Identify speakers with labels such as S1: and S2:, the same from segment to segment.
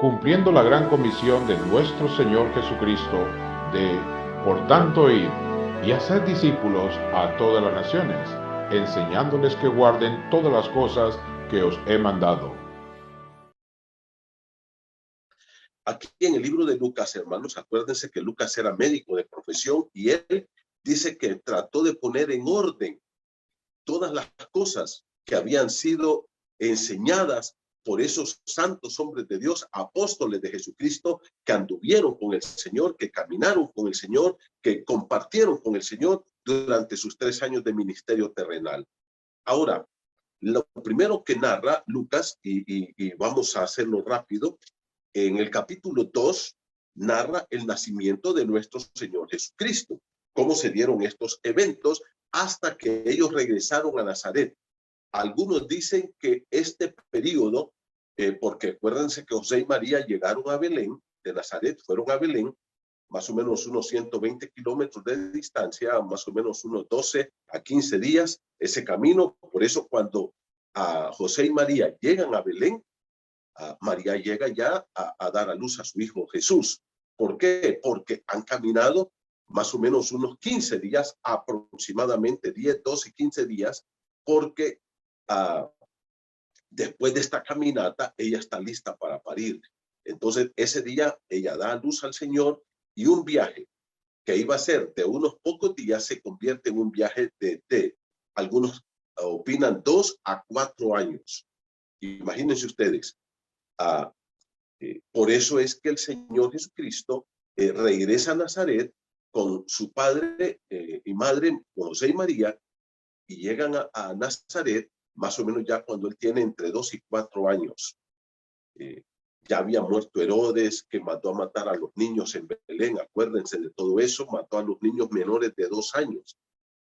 S1: cumpliendo la gran comisión de nuestro Señor Jesucristo de, por tanto, ir y hacer discípulos a todas las naciones, enseñándoles que guarden todas las cosas que os he mandado.
S2: Aquí en el libro de Lucas, hermanos, acuérdense que Lucas era médico de profesión y él dice que trató de poner en orden todas las cosas que habían sido enseñadas por esos santos hombres de Dios, apóstoles de Jesucristo, que anduvieron con el Señor, que caminaron con el Señor, que compartieron con el Señor durante sus 3 años de ministerio terrenal. Ahora, lo primero que narra Lucas, y vamos a hacerlo rápido, en el capítulo 2 narra el nacimiento de nuestro Señor Jesucristo, cómo se dieron estos eventos hasta que ellos regresaron a Nazaret. Algunos dicen que este periodo, porque acuérdense que José y María llegaron a Belén, de Nazaret fueron a Belén, más o menos unos 120 kilómetros de distancia, más o menos unos 12 a 15 días ese camino. Por eso cuando José y María llegan a Belén, María llega ya a dar a luz a su hijo Jesús. ¿Por qué? Porque han caminado más o menos unos 15 días, aproximadamente 10, 12, 15 días, porque después de esta caminata, ella está lista para parir. Entonces, ese día, ella da a luz al Señor y un viaje que iba a ser de unos pocos días se convierte en un viaje de algunos opinan 2 a 4 años. Imagínense ustedes. Por eso es que el Señor Jesucristo regresa a Nazaret con su padre y madre, José y María, y llegan a Nazaret más o menos ya cuando él tiene entre 2 y 4 años. Ya había muerto Herodes, que mandó a matar a los niños en Belén, acuérdense de todo eso, mató a los niños menores de 2 años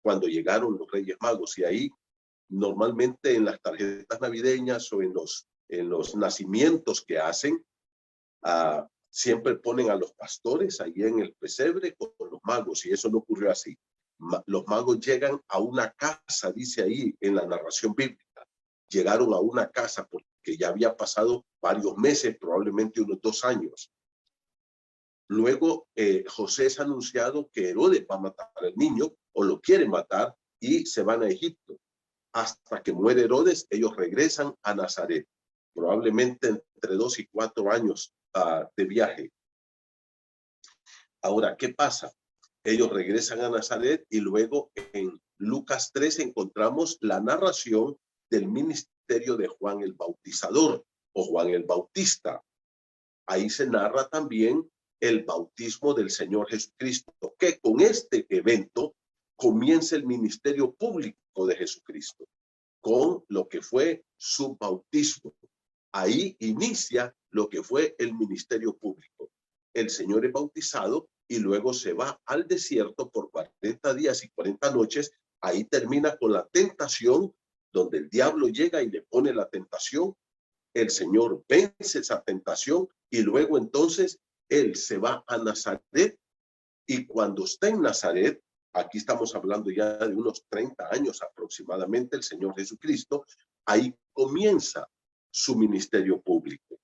S2: cuando llegaron los Reyes Magos, y ahí normalmente en las tarjetas navideñas o en los nacimientos que hacen, siempre ponen a los pastores ahí en el pesebre con los magos, y eso no ocurrió así. Los magos llegan a una casa, dice ahí en la narración bíblica, llegaron a una casa porque ya había pasado varios meses, probablemente unos 2 años. Luego José es anunciado que Herodes va a matar al niño o lo quiere matar y se van a Egipto. Hasta que muere Herodes, ellos regresan a Nazaret, probablemente entre 2 y 4 años de viaje. Ahora, ¿qué pasa? Ellos regresan a Nazaret y luego en Lucas 3 encontramos la narración del ministerio de Juan el Bautizador o Juan el Bautista. Ahí se narra también el bautismo del Señor Jesucristo, que con este evento comienza el ministerio público de Jesucristo, con lo que fue su bautismo. Ahí inicia lo que fue el ministerio público. El Señor es bautizado y luego se va al desierto por 40 días y 40 noches. Ahí termina con la tentación, donde el diablo llega y le pone la tentación. El Señor vence esa tentación y luego entonces él se va a Nazaret, y cuando está en Nazaret, aquí estamos hablando ya de unos 30 años aproximadamente, el Señor Jesucristo, ahí comienza su ministerio público.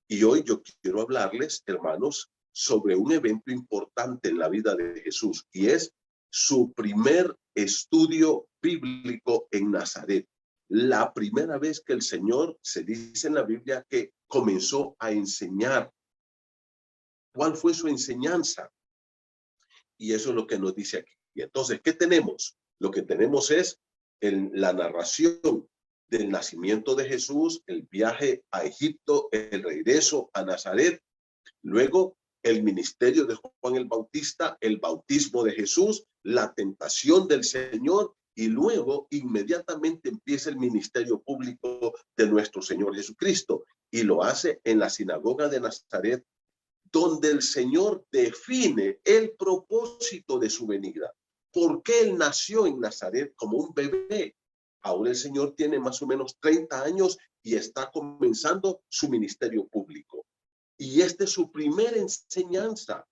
S2: Y hoy yo quiero hablarles, hermanos, sobre un evento importante en la vida de Jesús, y es su primer estudio bíblico en Nazaret. La primera vez que el Señor, se dice en la Biblia, que comenzó a enseñar. ¿Cuál fue su enseñanza? Y eso es lo que nos dice aquí. Y entonces, ¿qué tenemos? Lo que tenemos es la narración del nacimiento de Jesús, el viaje a Egipto, el regreso a Nazaret, luego el ministerio de Juan el Bautista, el bautismo de Jesús, la tentación del Señor, y luego inmediatamente empieza el ministerio público de nuestro Señor Jesucristo, y lo hace en la sinagoga de Nazaret, donde el Señor define el propósito de su venida. ¿Por qué él nació en Nazaret como un bebé? Ahora el Señor tiene más o menos 30 años y está comenzando su ministerio público. Y esta es su primera enseñanza.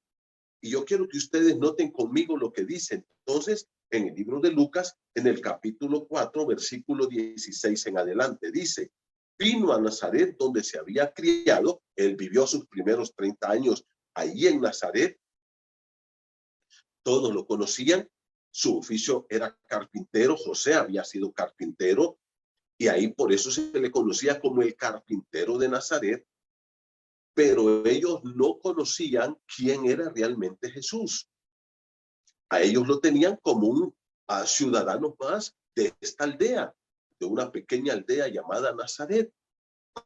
S2: Y yo quiero que ustedes noten conmigo lo que dice entonces en el libro de Lucas, en el capítulo 4, versículo 16 en adelante. Dice: vino a Nazaret, donde se había criado. Él vivió sus primeros 30 años allí en Nazaret. Todos lo conocían. Su oficio era carpintero. José había sido carpintero. Y ahí por eso se le conocía como el carpintero de Nazaret. Pero ellos no conocían quién era realmente Jesús. A ellos lo tenían como un ciudadano más de esta aldea, de una pequeña aldea llamada Nazaret,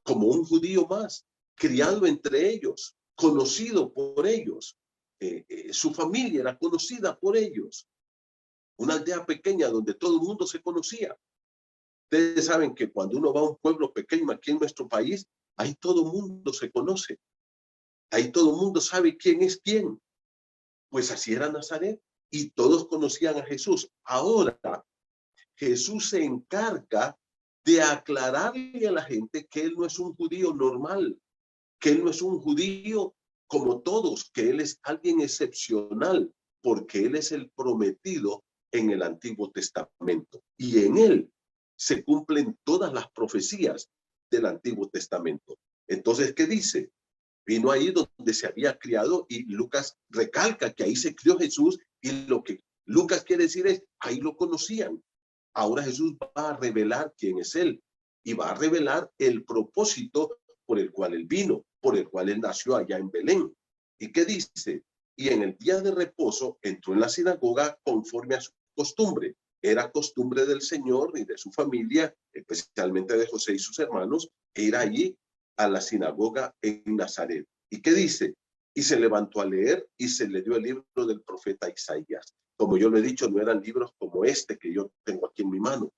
S2: como un judío más, criado entre ellos, conocido por ellos. Su familia era conocida por ellos. Una aldea pequeña donde todo el mundo se conocía. Ustedes saben que cuando uno va a un pueblo pequeño aquí en nuestro país, ahí todo el mundo se conoce. Ahí todo el mundo sabe quién es quién. Pues así era Nazaret y todos conocían a Jesús. Ahora, Jesús se encarga de aclararle a la gente que él no es un judío normal, que él no es un judío como todos, que él es alguien excepcional, porque él es el prometido en el Antiguo Testamento. Y en él se cumplen todas las profecías del Antiguo Testamento. Entonces, ¿qué dice? Vino ahí donde se había criado y Lucas recalca que ahí se crió Jesús y lo que Lucas quiere decir es, ahí lo conocían. Ahora Jesús va a revelar quién es él y va a revelar el propósito por el cual él vino, por el cual él nació allá en Belén. ¿Y qué dice? Y en el día de reposo entró en la sinagoga conforme a su costumbre. Era costumbre del Señor y de su familia, especialmente de José y sus hermanos, ir allí a la sinagoga en Nazaret. ¿Y qué dice? Y se levantó a leer y se le dio el libro del profeta Isaías. Como yo lo he dicho, no eran libros como este que yo tengo aquí en mi mano.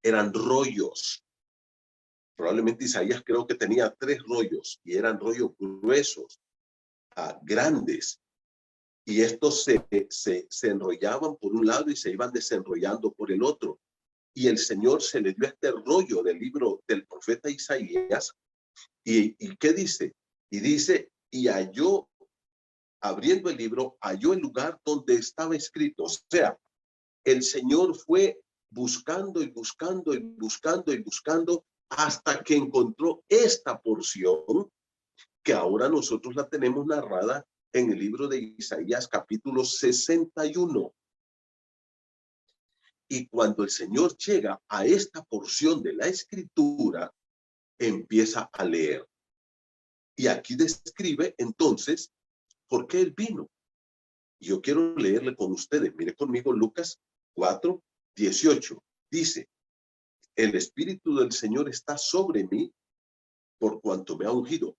S2: Eran rollos. Probablemente Isaías creo que tenía 3 rollos y eran rollos gruesos, grandes. Y estos se enrollaban por un lado y se iban desenrollando por el otro. Y el Señor se le dio este rollo del libro del profeta Isaías. ¿Y qué dice? Y dice, y halló, abriendo el libro, halló el lugar donde estaba escrito. O sea, el Señor fue buscando y buscando y buscando y buscando hasta que encontró esta porción que ahora nosotros la tenemos narrada en el libro de Isaías capítulo 61. Y cuando el Señor llega a esta porción de la escritura, empieza a leer. Y aquí describe entonces por qué él vino. Yo quiero leerle con ustedes. Mire conmigo Lucas 4:18. Dice, el Espíritu del Señor está sobre mí por cuanto me ha ungido.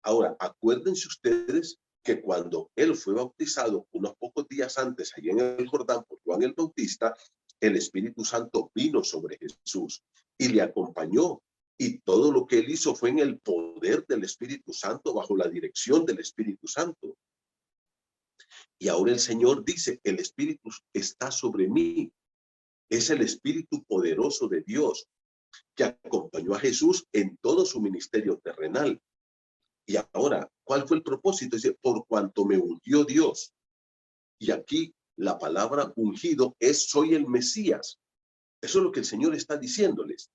S2: Ahora, acuérdense ustedes que cuando él fue bautizado unos pocos días antes, allí en el Jordán, por Juan el Bautista, el Espíritu Santo vino sobre Jesús y le acompañó. Y todo lo que él hizo fue en el poder del Espíritu Santo, bajo la dirección del Espíritu Santo. Y ahora el Señor dice, el Espíritu está sobre mí. Es el Espíritu poderoso de Dios que acompañó a Jesús en todo su ministerio terrenal. Y ahora, ¿cuál fue el propósito? Dice, por cuanto me ungió Dios. Y aquí la palabra ungido es, soy el Mesías. Eso es lo que el Señor está diciéndoles.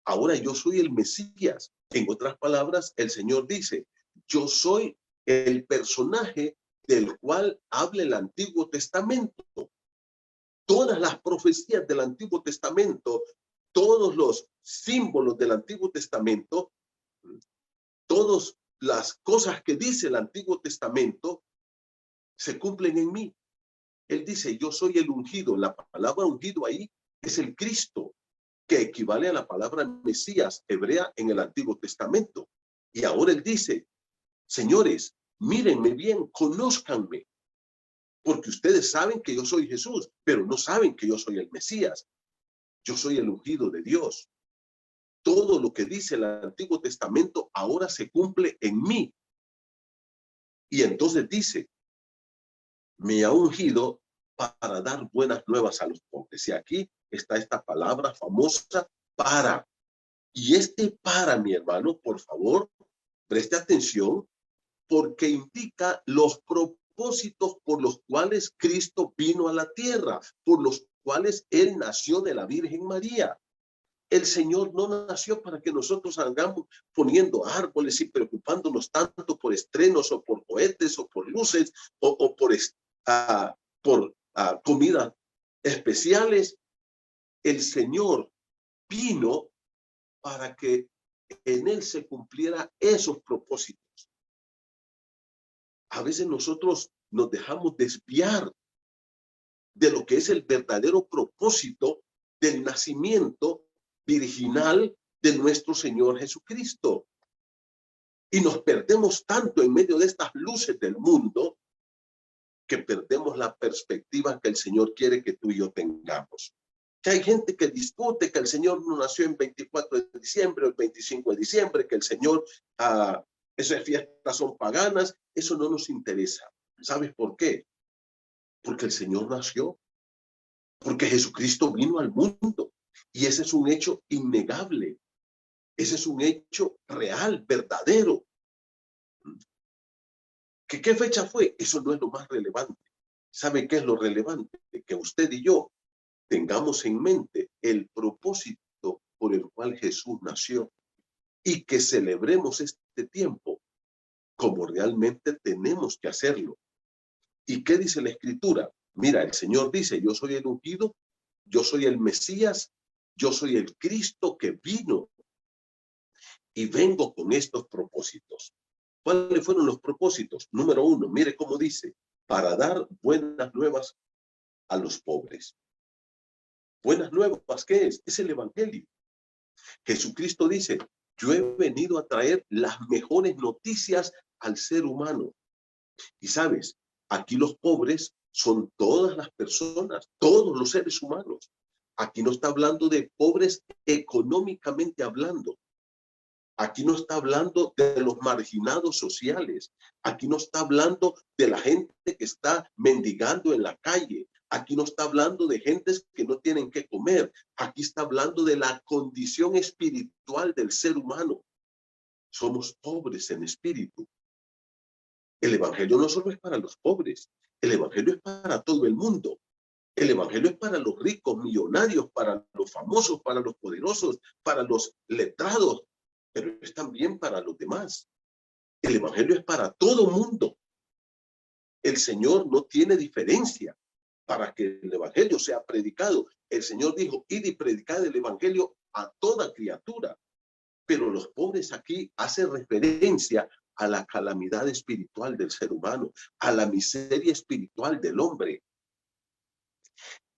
S2: Ahora yo soy el Mesías. En otras palabras, el Señor dice, yo soy el personaje del cual habla el Antiguo Testamento. Todas las profecías del Antiguo Testamento, todos los símbolos del Antiguo Testamento, todas las cosas que dice el Antiguo Testamento, se cumplen en mí. Él dice, yo soy el ungido. La palabra ungido ahí es el Cristo, que equivale a la palabra Mesías hebrea en el Antiguo Testamento. Y ahora él dice, señores, mírenme bien, conózcanme, porque ustedes saben que yo soy Jesús, pero no saben que yo soy el Mesías. Yo soy el ungido de Dios. Todo lo que dice el Antiguo Testamento ahora se cumple en mí. Y entonces dice, me ha ungido para dar buenas nuevas a los pobres. Y aquí está esta palabra famosa, para. Y para, mi hermano, por favor, preste atención, porque indica los propósitos por los cuales Cristo vino a la tierra, por los cuales él nació de la Virgen María. El Señor no nació para que nosotros andamos poniendo árboles y preocupándonos tanto por estrenos o por cohetes o por luces o por comidas especiales. El Señor vino para que en Él se cumpliera esos propósitos. A veces nosotros nos dejamos desviar de lo que es el verdadero propósito del nacimiento virginal de nuestro Señor Jesucristo. Y nos perdemos tanto en medio de estas luces del mundo que perdemos la perspectiva que el Señor quiere que tú y yo tengamos. Que hay gente que discute que el Señor no nació en 24 de diciembre o el 25 de diciembre, que el Señor, esas fiestas son paganas. Eso no nos interesa. ¿Sabes por qué? Porque el Señor nació, porque Jesucristo vino al mundo. Y ese es un hecho innegable. Ese es un hecho real, verdadero. ¿Qué fecha fue? Eso no es lo más relevante. ¿Sabe qué es lo relevante? Que usted y yo tengamos en mente el propósito por el cual Jesús nació y que celebremos este tiempo como realmente tenemos que hacerlo. ¿Y qué dice la Escritura? Mira, el Señor dice, yo soy el ungido, yo soy el Mesías, yo soy el Cristo que vino y vengo con estos propósitos. ¿Cuáles fueron los propósitos? Número 1, mire cómo dice, para dar buenas nuevas a los pobres. Buenas nuevas, ¿qué es? Es el Evangelio. Jesucristo dice, yo he venido a traer las mejores noticias al ser humano. Y sabes, aquí los pobres son todas las personas, todos los seres humanos. Aquí no está hablando de pobres económicamente hablando. Aquí no está hablando de los marginados sociales. Aquí no está hablando de la gente que está mendigando en la calle. Aquí no está hablando de gentes que no tienen que comer. Aquí está hablando de la condición espiritual del ser humano. Somos pobres en espíritu. El Evangelio no solo es para los pobres. El Evangelio es para todo el mundo. El Evangelio es para los ricos, millonarios, para los famosos, para los poderosos, para los letrados, pero es también para los demás. El Evangelio es para todo mundo. El Señor no tiene diferencia para que el Evangelio sea predicado. El Señor dijo, id y predicad el Evangelio a toda criatura. Pero los pobres aquí hacen referencia a la calamidad espiritual del ser humano, a la miseria espiritual del hombre.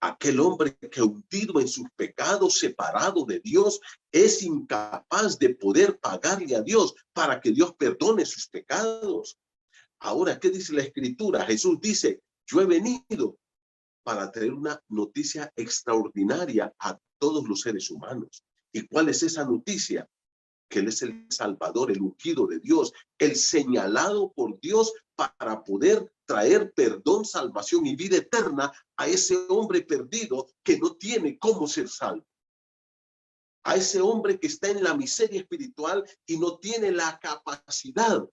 S2: Aquel hombre que hundido en sus pecados, separado de Dios, es incapaz de poder pagarle a Dios para que Dios perdone sus pecados. Ahora, ¿qué dice la Escritura? Jesús dice, yo he venido para traer una noticia extraordinaria a todos los seres humanos. ¿Y cuál es esa noticia? Que Él es el Salvador, el ungido de Dios, el señalado por Dios para poder traer perdón, salvación y vida eterna a ese hombre perdido que no tiene cómo ser salvo. A ese hombre que está en la miseria espiritual y no tiene la capacidad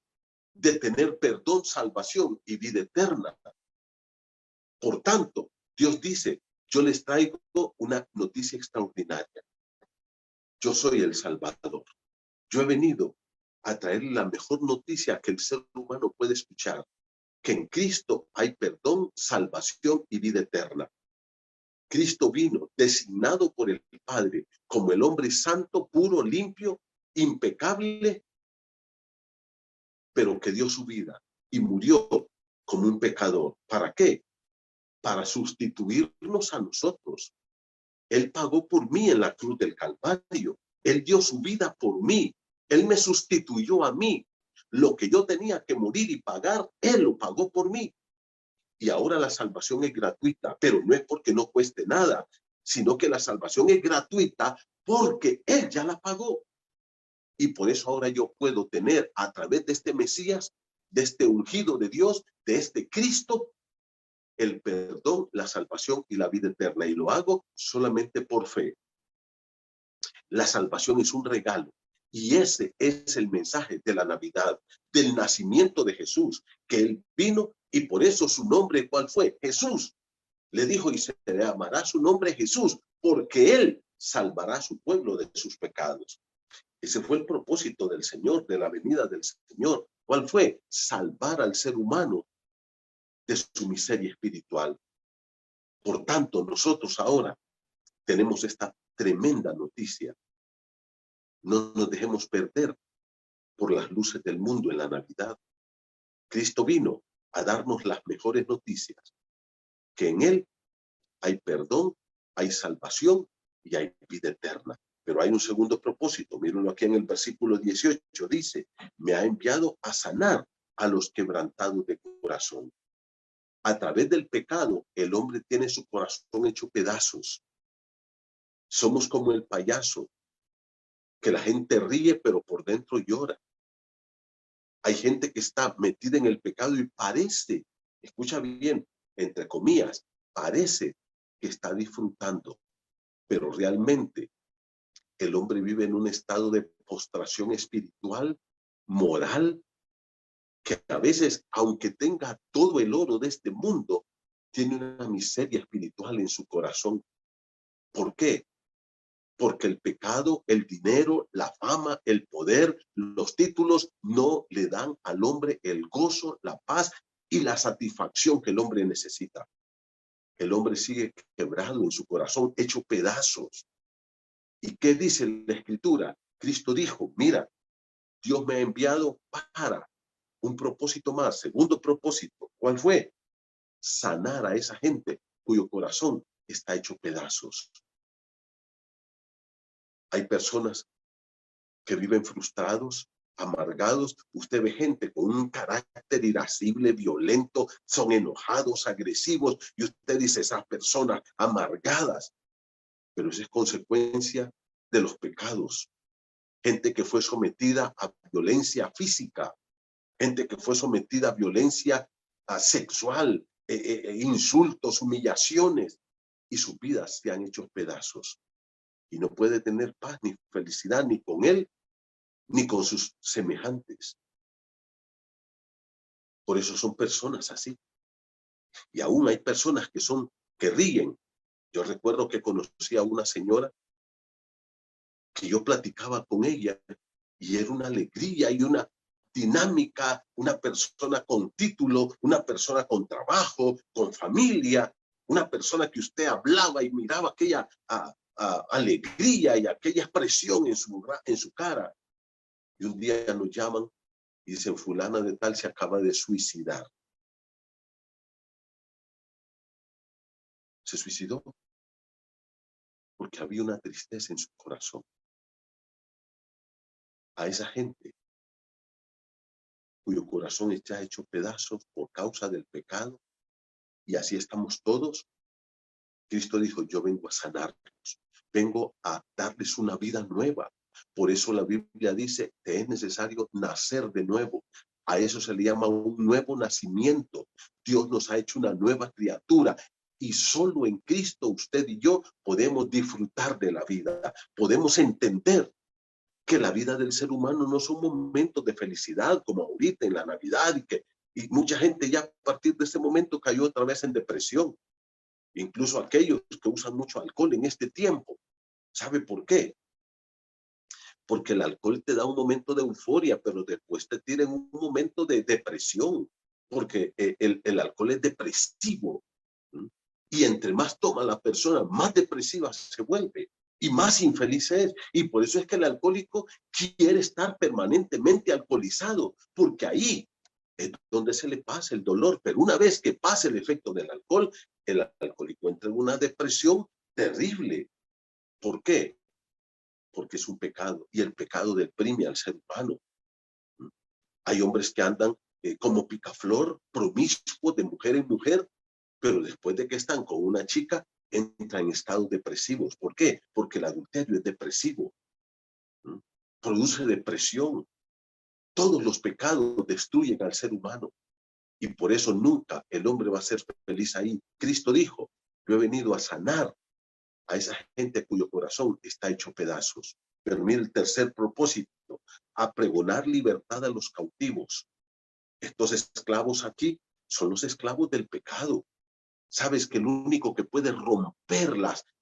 S2: de tener perdón, salvación y vida eterna. Por tanto, Dios dice, yo les traigo una noticia extraordinaria. Yo soy el Salvador. Yo he venido a traer la mejor noticia que el ser humano puede escuchar, que en Cristo hay perdón, salvación y vida eterna. Cristo vino designado por el Padre como el hombre santo, puro, limpio, impecable, pero que dio su vida y murió como un pecador. ¿Para qué? Para sustituirnos a nosotros. Él pagó por mí en la cruz del Calvario. Él dio su vida por mí. Él me sustituyó a mí. Lo que yo tenía que morir y pagar, Él lo pagó por mí. Y ahora la salvación es gratuita, pero no es porque no cueste nada, sino que la salvación es gratuita porque Él ya la pagó. Y por eso ahora yo puedo tener a través de este Mesías, de este ungido de Dios, de este Cristo, el perdón, la salvación y la vida eterna. Y lo hago solamente por fe. La salvación es un regalo. Y ese es el mensaje de la Navidad, del nacimiento de Jesús, que Él vino y por eso su nombre, ¿cuál fue? Jesús. Le dijo, y se le llamará su nombre Jesús, porque Él salvará a su pueblo de sus pecados. Ese fue el propósito del Señor, de la venida del Señor. ¿Cuál fue? Salvar al ser humano de su miseria espiritual. Por tanto, nosotros ahora tenemos esta tremenda noticia. No nos dejemos perder por las luces del mundo en la Navidad. Cristo vino a darnos las mejores noticias, que en Él hay perdón, hay salvación y hay vida eterna. Pero hay un segundo propósito. Mírenlo aquí en el versículo 18. Dice, me ha enviado a sanar a los quebrantados de corazón. A través del pecado, el hombre tiene su corazón hecho pedazos. Somos como el payaso, que la gente ríe, pero por dentro llora. Hay gente que está metida en el pecado y parece, escucha bien, entre comillas, parece que está disfrutando, pero realmente el hombre vive en un estado de postración espiritual, moral, que a veces, aunque tenga todo el oro de este mundo, tiene una miseria espiritual en su corazón. ¿Por qué? Porque el pecado, el dinero, la fama, el poder, los títulos no le dan al hombre el gozo, la paz y la satisfacción que el hombre necesita. El hombre sigue quebrado en su corazón, hecho pedazos. ¿Y qué dice la Escritura? Cristo dijo, mira, Dios me ha enviado para un propósito más. Segundo propósito, ¿cuál fue? Sanar a esa gente cuyo corazón está hecho pedazos. Hay personas que viven frustrados, amargados. Usted ve gente con un carácter irascible, violento, son enojados, agresivos, y usted dice, esas personas amargadas, pero eso es consecuencia de los pecados. Gente que fue sometida a violencia física, gente que fue sometida a violencia sexual, insultos, humillaciones, y sus vidas se han hecho pedazos. Y no puede tener paz ni felicidad ni con él, ni con sus semejantes. Por eso son personas así. Y aún hay personas que ríen. Yo recuerdo que conocí a una señora que yo platicaba con ella y era una alegría y una dinámica, una persona con título, una persona con trabajo, con familia, una persona que usted hablaba y miraba aquella alegría y aquella expresión en su cara. Y un día nos llaman y dicen, fulana de tal se acaba de suicidar. Se suicidó porque había una tristeza en su corazón. A esa gente cuyo corazón está hecho pedazos por causa del pecado, y así estamos todos, Cristo dijo, yo vengo a sanarlos, vengo a darles una vida nueva. Por eso la Biblia dice, te es necesario nacer de nuevo. A eso se le llama un nuevo nacimiento. Dios nos ha hecho una nueva criatura. Y solo en Cristo usted y yo podemos disfrutar de la vida. Podemos entender que la vida del ser humano no son momentos de felicidad como ahorita en la Navidad y mucha gente ya a partir de ese momento cayó otra vez en depresión. Incluso aquellos que usan mucho alcohol en este tiempo. ¿Sabe por qué? Porque el alcohol te da un momento de euforia, pero después te tira en un momento de depresión, porque el alcohol es depresivo. Y entre más toma la persona, más depresiva se vuelve y más infeliz es. Y por eso es que el alcohólico quiere estar permanentemente alcoholizado, porque ahí es donde se le pasa el dolor. Pero una vez que pasa el efecto del alcohol, el alcohólico entra en una depresión terrible. ¿Por qué? Porque es un pecado y el pecado deprime al ser humano. Hay hombres que andan como picaflor, promiscuos de mujer en mujer, pero después de que están con una chica, entran en estados depresivos. ¿Por qué? Porque el adulterio es depresivo. Produce depresión. Todos los pecados destruyen al ser humano. Y por eso nunca el hombre va a ser feliz ahí. Cristo dijo, yo he venido a sanar a esa gente cuyo corazón está hecho pedazos. Pero mira el tercer propósito, a pregonar libertad a los cautivos. Estos esclavos aquí son los esclavos del pecado. Sabes que el único que puede romper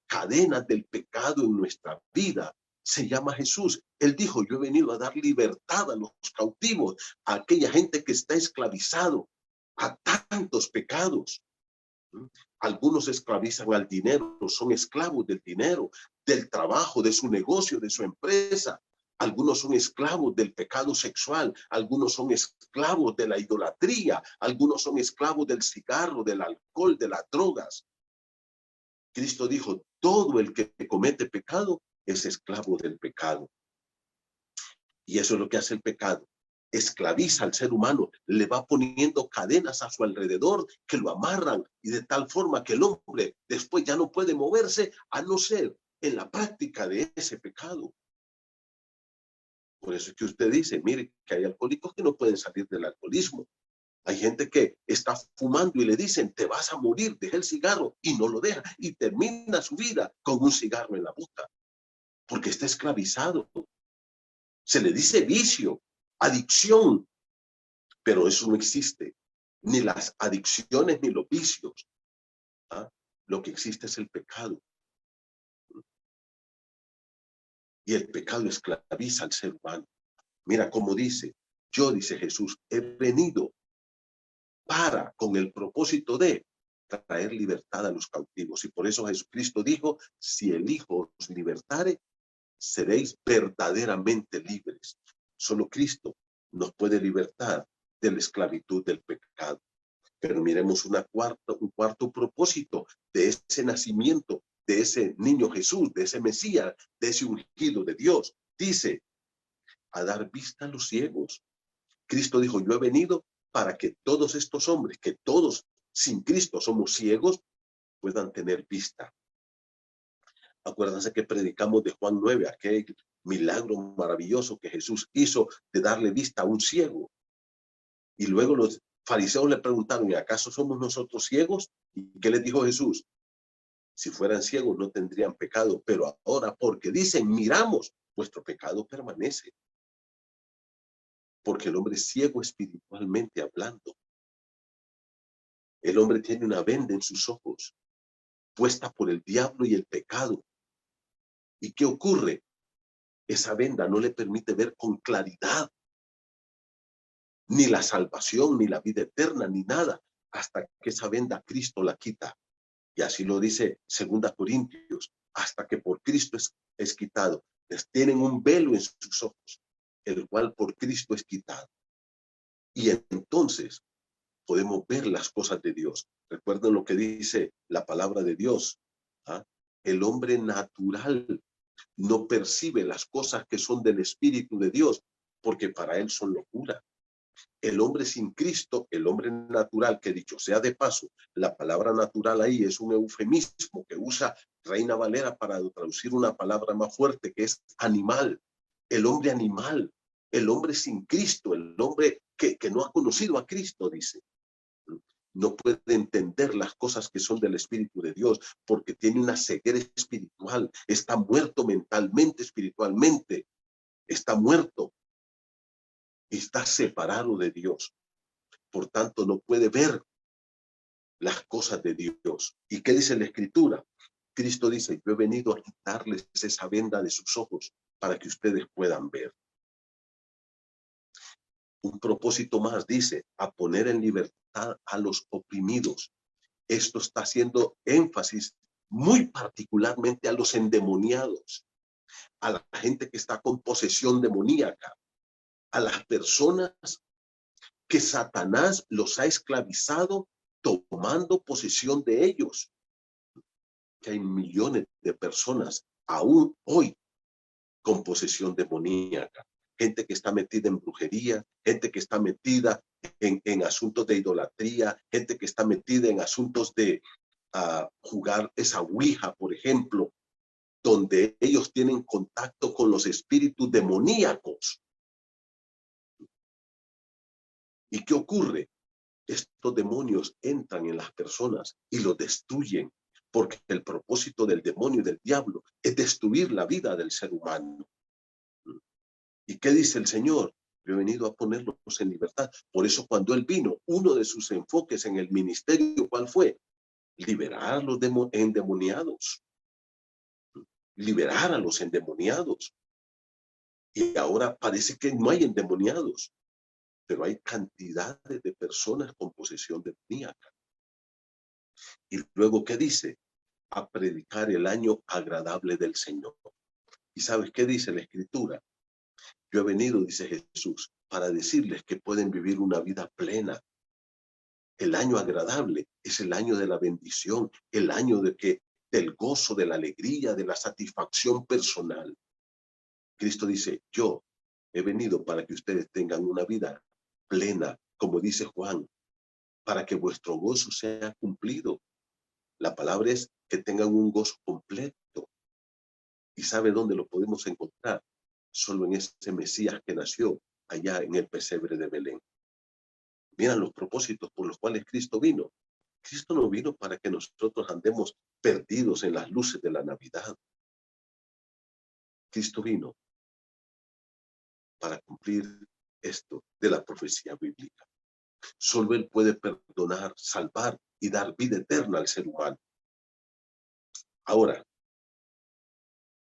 S2: cadenas del pecado en nuestra vida, se llama Jesús. Él dijo, yo he venido a dar libertad a los cautivos, a aquella gente que está esclavizado a tantos pecados. Algunos esclavizan al dinero, son esclavos del dinero, del trabajo, de su negocio, de su empresa. Algunos son esclavos del pecado sexual, algunos son esclavos de la idolatría, algunos son esclavos del cigarro, del alcohol, de las drogas. Cristo dijo, todo el que comete pecado es esclavo del pecado. Y eso es lo que hace el pecado. Esclaviza al ser humano, le va poniendo cadenas a su alrededor que lo amarran y de tal forma que el hombre después ya no puede moverse a no ser en la práctica de ese pecado. Por eso es que usted dice, mire, que hay alcohólicos que no pueden salir del alcoholismo. Hay gente que está fumando y le dicen, te vas a morir, deja el cigarro, y no lo deja, y termina su vida con un cigarro en la boca, porque está esclavizado. Se le dice vicio, adicción, pero eso no existe. Ni las adicciones ni los vicios. ¿Ah? Lo que existe es el pecado. Y el pecado esclaviza al ser humano. Mira cómo dice, yo, dice Jesús, he venido con el propósito de traer libertad a los cautivos. Y por eso Jesucristo dijo, si el Hijo os libertare, seréis verdaderamente libres. Solo Cristo nos puede libertar de la esclavitud del pecado. Pero miremos un cuarto propósito de ese nacimiento, de ese niño Jesús, de ese Mesías, de ese ungido de Dios. Dice, a dar vista a los ciegos. Cristo dijo, yo he venido para que todos estos hombres, que todos sin Cristo somos ciegos, puedan tener vista. Acuérdense que predicamos de Juan 9, aquel milagro maravilloso que Jesús hizo de darle vista a un ciego. Y luego los fariseos le preguntaron, ¿y acaso somos nosotros ciegos? ¿Y qué les dijo Jesús? Si fueran ciegos no tendrían pecado, pero ahora porque dicen, miramos, vuestro pecado permanece. Porque el hombre es ciego espiritualmente hablando. El hombre tiene una venda en sus ojos, puesta por el diablo y el pecado. ¿Y qué ocurre? Esa venda no le permite ver con claridad ni la salvación, ni la vida eterna, ni nada, hasta que esa venda Cristo la quita. Y así lo dice 2 Corintios, hasta que por Cristo es quitado. Les tienen un velo en sus ojos, el cual por Cristo es quitado. Y entonces podemos ver las cosas de Dios. Recuerden lo que dice la palabra de Dios. ¿Ah? El hombre natural no percibe las cosas que son del Espíritu de Dios, porque para él son locura. El hombre sin Cristo, el hombre natural, que dicho sea de paso, la palabra natural ahí es un eufemismo que usa Reina Valera para traducir una palabra más fuerte que es animal. El hombre animal, el hombre sin Cristo, el hombre que no ha conocido a Cristo, dice. No puede entender las cosas que son del Espíritu de Dios porque tiene una ceguera espiritual, está muerto mentalmente, espiritualmente, está muerto. Está separado de Dios. Por tanto, no puede ver las cosas de Dios. ¿Y qué dice la Escritura? Cristo dice, yo he venido a quitarles esa venda de sus ojos para que ustedes puedan ver. Un propósito más dice, a poner en libertad a los oprimidos. Esto está haciendo énfasis muy particularmente a los endemoniados, a la gente que está con posesión demoníaca, a las personas que Satanás los ha esclavizado tomando posesión de ellos. Que hay millones de personas aún hoy con posesión demoníaca. Gente que está metida en brujería, gente que está metida en asuntos de idolatría, gente que está metida en asuntos de jugar esa ouija, por ejemplo, donde ellos tienen contacto con los espíritus demoníacos. ¿Y qué ocurre? Estos demonios entran en las personas y los destruyen, porque el propósito del demonio y del diablo es destruir la vida del ser humano. ¿Y qué dice el Señor? Yo he venido a ponerlos en libertad. Por eso cuando Él vino, uno de sus enfoques en el ministerio, ¿cuál fue? Liberar a los endemoniados. liberar a los endemoniados. Y ahora parece que no hay endemoniados, pero hay cantidades de personas con posesión demoníaca. Y luego, ¿qué dice? A predicar el año agradable del Señor. ¿Y sabes qué dice la Escritura? Yo he venido, dice Jesús, para decirles que pueden vivir una vida plena. El año agradable es el año de la bendición, el año del gozo, de la alegría, de la satisfacción personal. Cristo dice, yo he venido para que ustedes tengan una vida plena, como dice Juan, para que vuestro gozo sea cumplido. La palabra es que tengan un gozo completo. ¿Y sabe dónde lo podemos encontrar? Solo en ese Mesías que nació allá en el pesebre de Belén. Miren los propósitos por los cuales Cristo vino. Cristo no vino para que nosotros andemos perdidos en las luces de la Navidad. Cristo vino para cumplir esto de la profecía bíblica. Solo Él puede perdonar, salvar y dar vida eterna al ser humano. Ahora,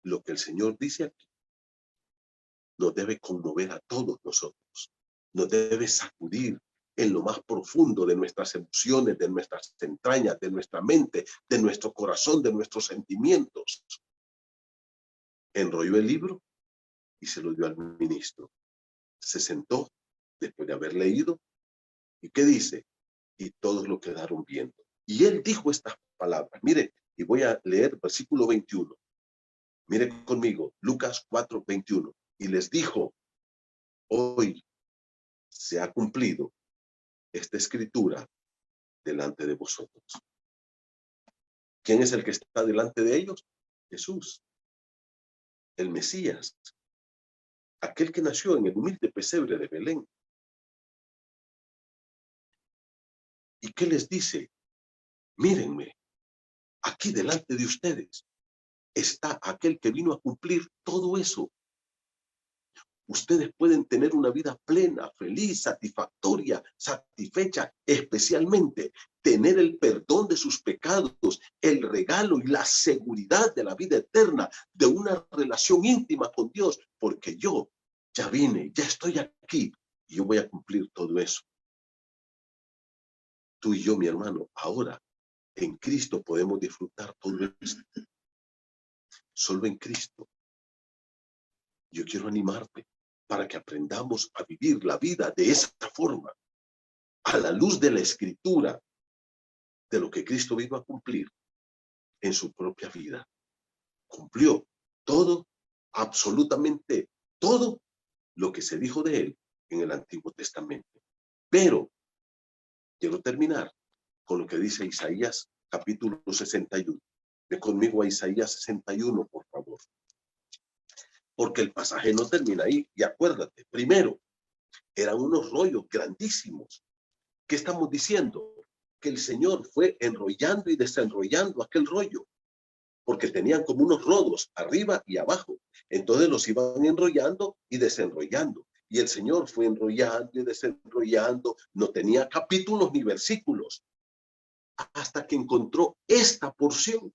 S2: lo que el Señor dice aquí nos debe conmover a todos nosotros. Nos debe sacudir en lo más profundo de nuestras emociones, de nuestras entrañas, de nuestra mente, de nuestro corazón, de nuestros sentimientos. Enrolló el libro y se lo dio al ministro. Se sentó después de haber leído. ¿Y qué dice? Y todos lo quedaron viendo. Y él dijo estas palabras. Mire, y voy a leer versículo 21. Mire conmigo, Lucas 4, 21. Y les dijo, hoy se ha cumplido esta escritura delante de vosotros. ¿Quién es el que está delante de ellos? Jesús, el Mesías, aquel que nació en el humilde pesebre de Belén. ¿Y qué les dice? Mírenme, aquí delante de ustedes está aquel que vino a cumplir todo eso. Ustedes pueden tener una vida plena, feliz, satisfactoria, satisfecha, especialmente tener el perdón de sus pecados, el regalo y la seguridad de la vida eterna, de una relación íntima con Dios, porque yo ya vine, ya estoy aquí y yo voy a cumplir todo eso. Tú y yo, mi hermano, ahora en Cristo podemos disfrutar todo esto. Solo en Cristo. Yo quiero animarte para que aprendamos a vivir la vida de esta forma, a la luz de la Escritura, de lo que Cristo vino a cumplir en su propia vida. Cumplió todo, absolutamente todo lo que se dijo de él en el Antiguo Testamento. Pero quiero terminar con lo que dice Isaías capítulo 61. Ve conmigo a Isaías 61, por favor. Porque el pasaje no termina ahí. Y acuérdate, primero, eran unos rollos grandísimos. ¿Qué estamos diciendo? Que el Señor fue enrollando y desenrollando aquel rollo, porque tenían como unos rodos arriba y abajo. Entonces los iban enrollando y desenrollando. Y el Señor fue enrollando y desenrollando. No tenía capítulos ni versículos, hasta que encontró esta porción.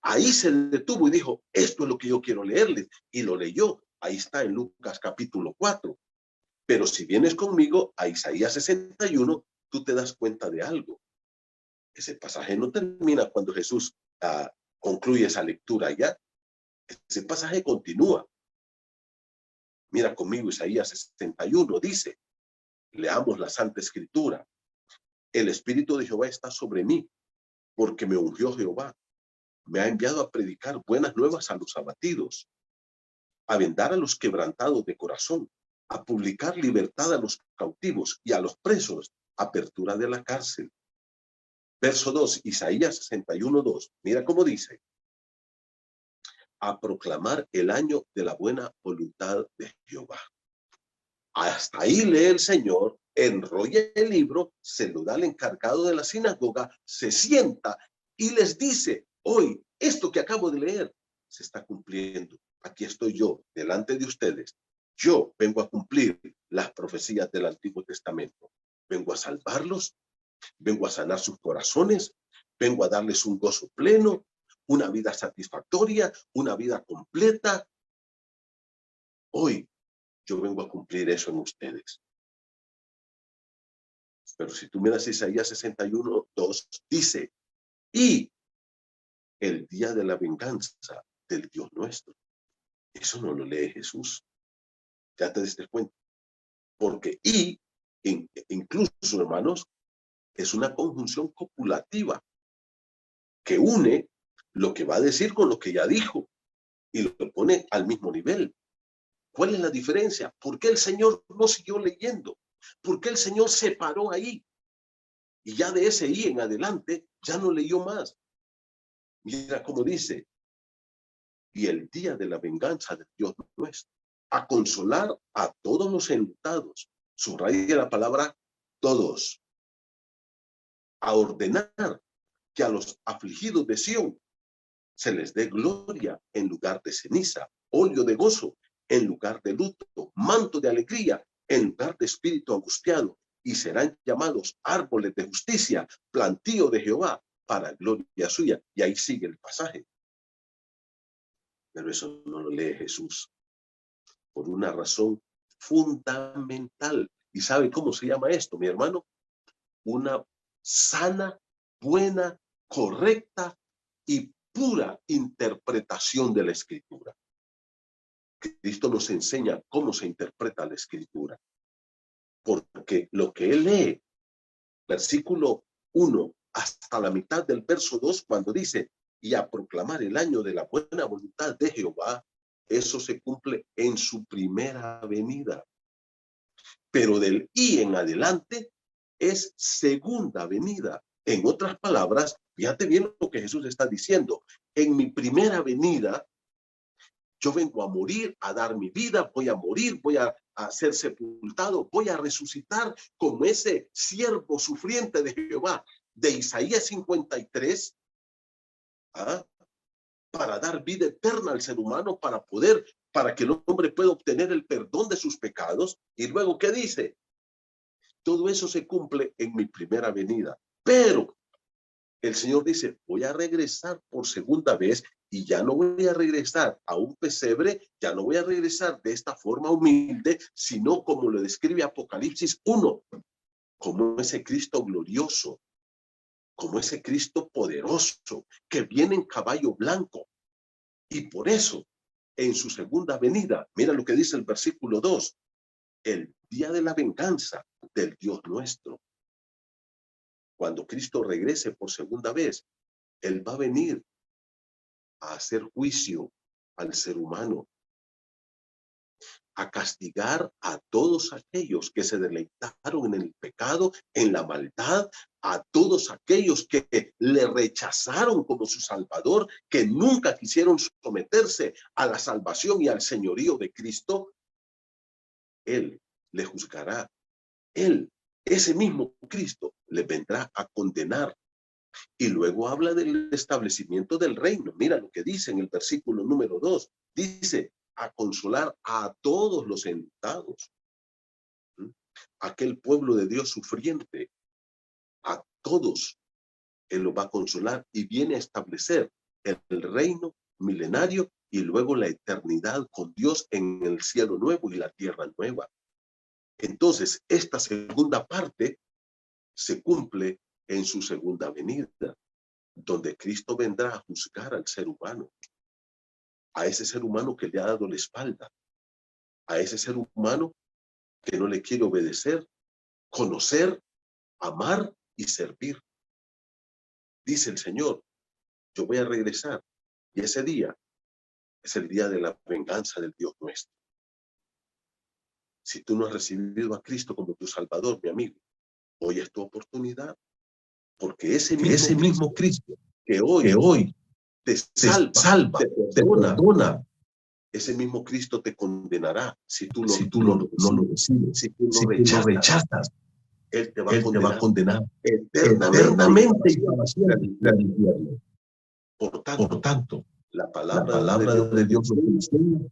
S2: Ahí se detuvo y dijo, esto es lo que yo quiero leerles. Y lo leyó. Ahí está en Lucas capítulo 4. Pero si vienes conmigo a Isaías 61, tú te das cuenta de algo. Ese pasaje no termina cuando Jesús concluye esa lectura ya. Ese pasaje continúa. Mira conmigo Isaías 61, dice, leamos la Santa Escritura. El Espíritu de Jehová está sobre mí, porque me ungió Jehová. Me ha enviado a predicar buenas nuevas a los abatidos, a vendar a los quebrantados de corazón, a publicar libertad a los cautivos y a los presos, apertura de la cárcel. Verso 2, Isaías 61, 2. Mira cómo dice. A proclamar el año de la buena voluntad de Jehová. Hasta ahí lee el Señor, enrolla el libro, se lo da al encargado de la sinagoga, se sienta y les dice, hoy, esto que acabo de leer se está cumpliendo. Aquí estoy yo, delante de ustedes. Yo vengo a cumplir las profecías del Antiguo Testamento. Vengo a salvarlos, vengo a sanar sus corazones, vengo a darles un gozo pleno, una vida satisfactoria, una vida completa. Hoy yo vengo a cumplir eso en ustedes. Pero si tú miras Isaías 61:2, dice, y el día de la venganza del Dios nuestro. Eso no lo lee Jesús. Ya te diste cuenta. Porque incluso, hermanos, es una conjunción copulativa que une lo que va a decir con lo que ya dijo y lo pone al mismo nivel. ¿Cuál es la diferencia? ¿Por qué el Señor no siguió leyendo? ¿Por qué el Señor se paró ahí? Y ya de ese en adelante ya no leyó más. Mira cómo dice, y el día de la venganza de Dios nuestro, a consolar a todos los enlutados. Subraya la palabra todos. A ordenar que a los afligidos de Sión se les dé gloria en lugar de ceniza, óleo de gozo en lugar de luto, manto de alegría en lugar de espíritu angustiado, y serán llamados árboles de justicia, plantío de Jehová, para gloria suya. Y ahí sigue el pasaje. Pero eso no lo lee Jesús, por una razón fundamental. ¿Y sabe cómo se llama esto, mi hermano? Una sana, buena, correcta y pura interpretación de la Escritura. Cristo nos enseña cómo se interpreta la Escritura. Porque lo que él lee, versículo 1 hasta la mitad del verso 2, cuando dice, y a proclamar el año de la buena voluntad de Jehová, eso se cumple en su primera venida. Pero del y en adelante es segunda venida. En otras palabras, fíjate bien lo que Jesús está diciendo. En mi primera venida, yo vengo a morir, a dar mi vida, voy a morir, voy a ser sepultado, voy a resucitar como ese siervo sufriente de Jehová de Isaías 53, para dar vida eterna al ser humano, para que el hombre pueda obtener el perdón de sus pecados. Y luego, ¿qué dice? Todo eso se cumple en mi primera venida. Pero el Señor dice, voy a regresar por segunda vez, y ya no voy a regresar a un pesebre, ya no voy a regresar de esta forma humilde, sino como lo describe Apocalipsis 1, como ese Cristo glorioso, como ese Cristo poderoso, que viene en caballo blanco. Y por eso, en su segunda venida, mira lo que dice el versículo 2, el día de la venganza del Dios nuestro. Cuando Cristo regrese por segunda vez, él va a venir a hacer juicio al ser humano, a castigar a todos aquellos que se deleitaron en el pecado, en la maldad, a todos aquellos que le rechazaron como su Salvador, que nunca quisieron someterse a la salvación y al señorío de Cristo. Él le juzgará. Él, ese mismo Cristo, le vendrá a condenar. Y luego habla del establecimiento del reino. Mira lo que dice en el versículo número 2. Dice, a consolar a todos los enlutados. Aquel pueblo de Dios sufriente, a todos él lo va a consolar y viene a establecer el reino milenario y luego la eternidad con Dios en el cielo nuevo y la tierra nueva. Entonces, esta segunda parte se cumple en su segunda venida, donde Cristo vendrá a juzgar al ser humano, a ese ser humano que le ha dado la espalda, a ese ser humano que no le quiere obedecer, conocer, amar y servir. Dice el Señor, yo voy a regresar, y ese día es el día de la venganza del Dios nuestro. Si tú no has recibido a Cristo como tu Salvador, mi amigo, hoy es tu oportunidad, porque ese mismo Cristo que hoy te salva, te perdona, ese mismo Cristo te condenará si tú no lo recibes, si tú no rechazas. Él te va a condenar eternamente y para siempre al infierno. Por tanto, la palabra de Dios nos enseña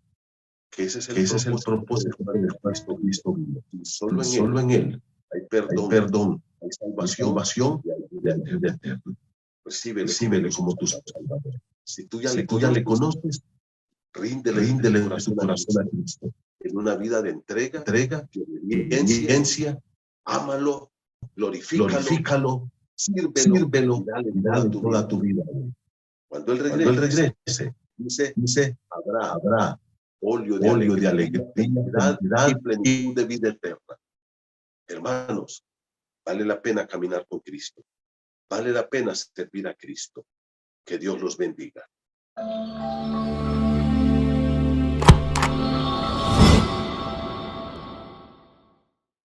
S2: que ese es el propósito del Cristo vivo. Solo en Él hay perdón, hay salvación y hay vida eterna. Recíbele como tu Salvador. Si tú ya le conoces, ríndele tu corazón a Cristo. En una vida de entrega, de obediencia, ámalo, glorifícalo, sírvelo y dale toda tu vida. Cuando Él regrese, dice, habrá óleo de alegría, felicidad y plenitud de vida eterna. Hermanos, vale la pena caminar con Cristo. Vale la pena servir a Cristo. Que Dios los bendiga.